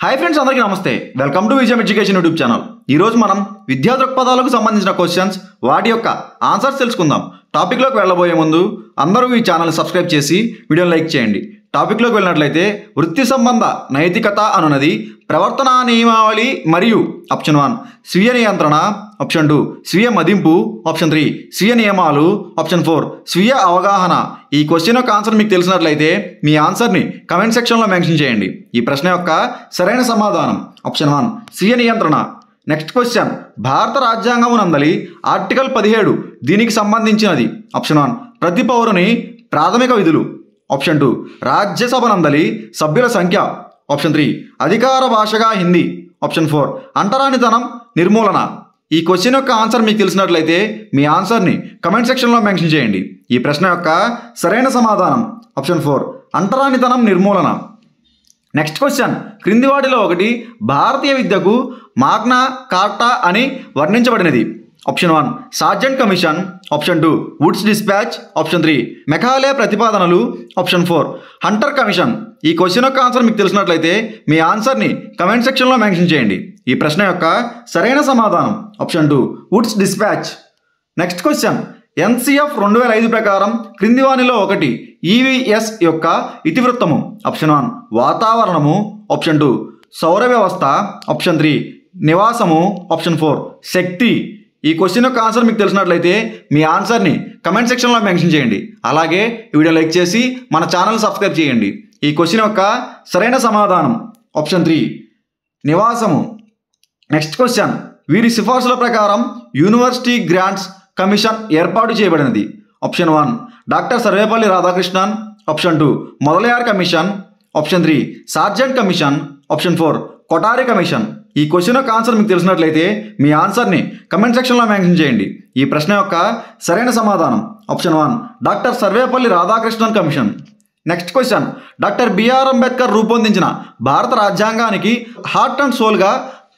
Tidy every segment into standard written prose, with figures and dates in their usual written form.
Hi friends, అందరికీ నమస్తే. Welcome to విజయం ఎడ్యుకేషన్ యూట్యూబ్ ఛానల్. ఈరోజు మనం విద్యా దృక్పథాలకు సంబంధించిన క్వశ్చన్స్, వాటి యొక్క ఆన్సర్స్ తెలుసుకుందాం. టాపిక్లోకి వెళ్ళబోయే ముందు అందరూ ఈ ఛానల్ సబ్స్క్రైబ్ చేసి వీడియోని లైక్ చేయండి. టాపిక్లోకి వెళ్ళినట్లయితే వృత్తి సంబంధ నైతికత అనున్నది ప్రవర్తనా నియమావళి మరియు ఆప్షన్ 1 స్వీయ నియంత్రణ, ఆప్షన్ 2 స్వీయ మదింపు, ఆప్షన్ 3 స్వీయ నియమాలు, ఆప్షన్ 4 స్వీయ అవగాహన. ఈ క్వశ్చన్ యొక్క ఆన్సర్ మీకు తెలిసినట్లయితే మీ ఆన్సర్ని కమెంట్ సెక్షన్లో మెన్షన్ చేయండి. ఈ ప్రశ్న యొక్క సరైన సమాధానం ఆప్షన్ 1 స్వీయ నియంత్రణ. నెక్స్ట్ క్వశ్చన్, భారత రాజ్యాంగమునందలి ఆర్టికల్ 17 దీనికి సంబంధించినది. ఆప్షన్ 1 ప్రతి పౌరుని ప్రాథమిక విధులు, ఆప్షన్ 2 రాజ్యసభ నందలి సభ్యుల సంఖ్య, ఆప్షన్ 3 అధికార భాషగా హిందీ, ఆప్షన్ 4 అంటరానితనం నిర్మూలన. ఈ క్వశ్చన్ యొక్క ఆన్సర్ మీకు తెలిసినట్లయితే మీ ఆన్సర్ని కమెంట్ సెక్షన్లో మెన్షన్ చేయండి. ఈ ప్రశ్న యొక్క సరైన సమాధానం ఆప్షన్ 4 అంటరానితనం నిర్మూలన. నెక్స్ట్ క్వశ్చన్, క్రింది వాటిలో ఒకటి భారతీయ విద్యకు మాగ్నా కార్టా అని వర్ణించబడినది. Option 1 Sargent commission, option 2 Wood's despatch, option 3 Macaulay ప్రతిపాదనలు, ఆప్షన్ 4 హంటర్ కమిషన్. ఈ క్వశ్చన్ యొక్క ఆన్సర్ మీకు తెలిసినట్లయితే మీ ఆన్సర్ని కమెంట్ సెక్షన్లో మెన్షన్ చేయండి. ఈ ప్రశ్న యొక్క సరైన సమాధానం option 2 Wood's dispatch. Next question, NCF 2005 ప్రకారం క్రింది వానిలో ఒకటి ఈవీఎస్ యొక్క ఇతివృత్తము. ఆప్షన్ 1 వాతావరణము, ఆప్షన్ 2 సౌర వ్యవస్థ, ఆప్షన్ 3 నివాసము, ఆప్షన్ 4 శక్తి. ఈ క్వశ్చన్ యొక్క ఆన్సర్ మీకు తెలిసినట్లయితే మీ ఆన్సర్ని కమెంట్ సెక్షన్లో మెన్షన్ చేయండి. అలాగే ఈ వీడియో లైక్ చేసి మన ఛానల్ సబ్స్క్రైబ్ చేయండి. ఈ క్వశ్చన్ యొక్క సరైన సమాధానం ఆప్షన్ 3 నివాసము. నెక్స్ట్ క్వశ్చన్, వీరి సిఫార్సుల ప్రకారం యూనివర్సిటీ గ్రాంట్స్ కమిషన్ ఏర్పాటు చేయబడినది. Option 1 doctor Sarvepalli Radhakrishnan, option 2 Mudaliar commission, option 3 Sargent commission, option 4 Kothari commission. ఈ క్వశ్చన్ యొక్క ఆన్సర్ మీకు తెలిసినట్లయితే మీ ఆన్సర్ని కమెంట్ సెక్షన్లో మెన్షన్ చేయండి. ఈ ప్రశ్న యొక్క సరైన సమాధానం option 1 doctor Sarvepalli Radhakrishnan commission. Next question, doctor BR Ambedkar రూపొందించిన భారత రాజ్యాంగానికి హార్ట్ అండ్ సోల్గా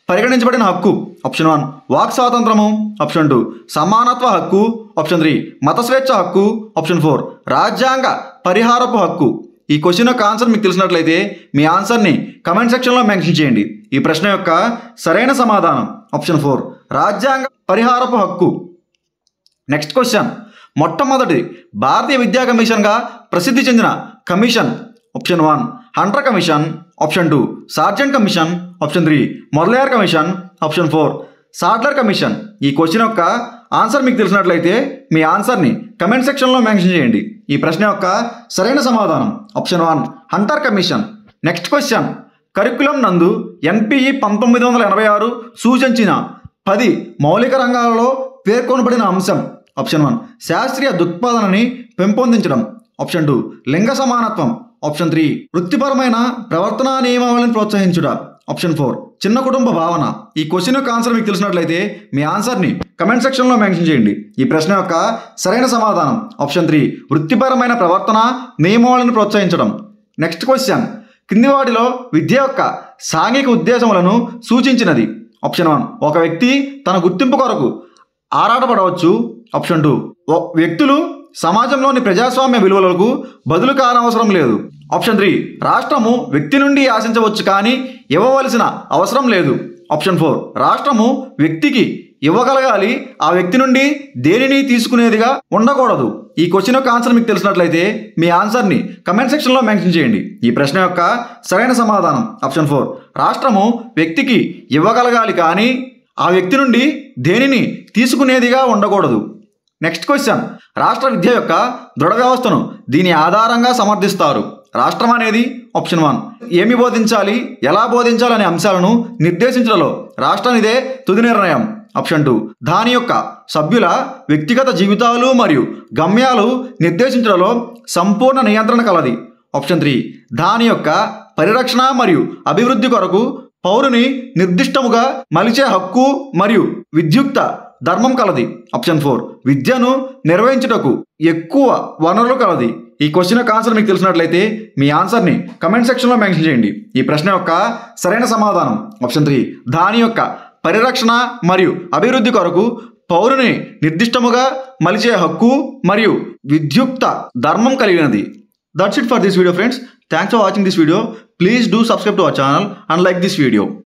పరిగణించబడిన హక్కు. ఆప్షన్ 1 వాక్ స్వాతంత్రము, ఆప్షన్ 2 సమానత్వ హక్కు, ఆప్షన్ 3 మత స్వేచ్ఛ హక్కు, ఆప్షన్ 4 రాజ్యాంగ పరిహారపు హక్కు. ఈ క్వశ్చన్ యొక్క ఆన్సర్ మీకు తెలిసినట్లయితే మీ ఆన్సర్ని కమెంట్ సెక్షన్లో మెన్షన్ చేయండి. ఈ ప్రశ్న యొక్క సరైన సమాధానం ఆప్షన్ 4 రాజ్యాంగ పరిహారపు హక్కు. నెక్స్ట్ క్వశ్చన్, మొట్టమొదటి భారతీయ విద్యా కమిషన్గా ప్రసిద్ధి చెందిన కమిషన్. ఆప్షన్ 1 హంటర్ commission, option 2 Sergeant commission, option 3 Mudaliar commission, option 4 Sadler commission. ఈ క్వశ్చన్ యొక్క ఆన్సర్ మీకు తెలిసినట్లయితే మీ ఆన్సర్ని కమెంట్ సెక్షన్లో మెన్షన్ చేయండి. ఈ ప్రశ్న యొక్క సరైన సమాధానం ఆప్షన్ 1 హంటర్ కమిషన్. నెక్స్ట్ క్వశ్చన్, కరికులం నందు ఎన్పిఈ 1986 సూచించిన 10 మౌలిక రంగాలలో పేర్కొనబడిన అంశం. ఆప్షన్ 1 శాస్త్రీయ దృక్పథాన్ని పెంపొందించడం, ఆప్షన్ 2 లింగ సమానత్వం, ఆప్షన్ 3 వృత్తిపరమైన ప్రవర్తనా నియమావళిని ప్రోత్సహించుట, ఆప్షన్ 4 చిన్న కుటుంబ భావన. ఈ క్వశ్చన్ యొక్క ఆన్సర్ మీకు తెలిసినట్లయితే మీ ఆన్సర్ని కమెంట్ సెక్షన్లో మెన్షన్ చేయండి. ఈ ప్రశ్న యొక్క సరైన సమాధానం ఆప్షన్ 3 వృత్తిపరమైన ప్రవర్తన నియమావళిని ప్రోత్సహించడం. నెక్స్ట్ క్వశ్చన్, కింది వాటిలో విద్య యొక్క సాంఘిక ఉద్దేశములను సూచించినది. ఆప్షన్ 1 ఒక వ్యక్తి తన గుర్తింపు కొరకు ఆరాటపడవచ్చు, ఆప్షన్ 2 వ్యక్తులు సమాజంలోని ప్రజాస్వామ్య విలువలకు బదులు కానవసరం లేదు, ఆప్షన్ 3 రాష్ట్రము వ్యక్తి నుండి ఆశించవచ్చు కానీ ఇవ్వవలసిన అవసరం లేదు, ఆప్షన్ 4 రాష్ట్రము వ్యక్తికి ఇవ్వగలగాలి, ఆ వ్యక్తి నుండి దేనిని తీసుకునేదిగా ఉండకూడదు. ఈ క్వశ్చన్ యొక్క ఆన్సర్ మీకు తెలిసినట్లయితే మీ ఆన్సర్ని కమెంట్ సెక్షన్లో మెన్షన్ చేయండి. ఈ ప్రశ్న యొక్క సరైన సమాధానం ఆప్షన్ 4 రాష్ట్రము వ్యక్తికి ఇవ్వగలగాలి కానీ ఆ వ్యక్తి నుండి దేనిని తీసుకునేదిగా ఉండకూడదు. నెక్స్ట్ క్వశ్చన్, రాష్ట్ర విద్య యొక్క దృఢ వ్యవస్థను దీని ఆధారంగా సమర్థిస్తారు. రాష్ట్రం అనేది ఆప్షన్ 1 ఏమి బోధించాలి, ఎలా బోధించాలి అనే అంశాలను నిర్దేశించడంలో రాష్ట్రానిదే తుది నిర్ణయం, ఆప్షన్ 2 దాని యొక్క సభ్యుల వ్యక్తిగత జీవితాలు మరియు గమ్యాలు నిర్దేశించడంలో సంపూర్ణ నియంత్రణ కలది, ఆప్షన్ 3 దాని యొక్క పరిరక్షణ మరియు అభివృద్ధి కొరకు పౌరుని నిర్దిష్టముగా మలిచే హక్కు మరియు విద్యుక్త ధర్మం కలది, ఆప్షన్ 4 విద్యను నిర్వహించుటకు ఎక్కువ వనరులు కలది. ఈ క్వశ్చన్ యొక్క ఆన్సర్ మీకు తెలిసినట్లయితే మీ ఆన్సర్ని కమెంట్ సెక్షన్లో మెన్షన్ చేయండి. ఈ ప్రశ్న యొక్క సరైన సమాధానం ఆప్షన్ 3 దాని యొక్క పరిరక్షణ మరియు అభివృద్ధి కొరకు పౌరుని నిర్దిష్టముగా మలిచే హక్కు మరియు విద్యుక్త ధర్మం కలిగినది. That's it for this video, friends. Thanks for watching this video. Please do subscribe to our channel and like this video.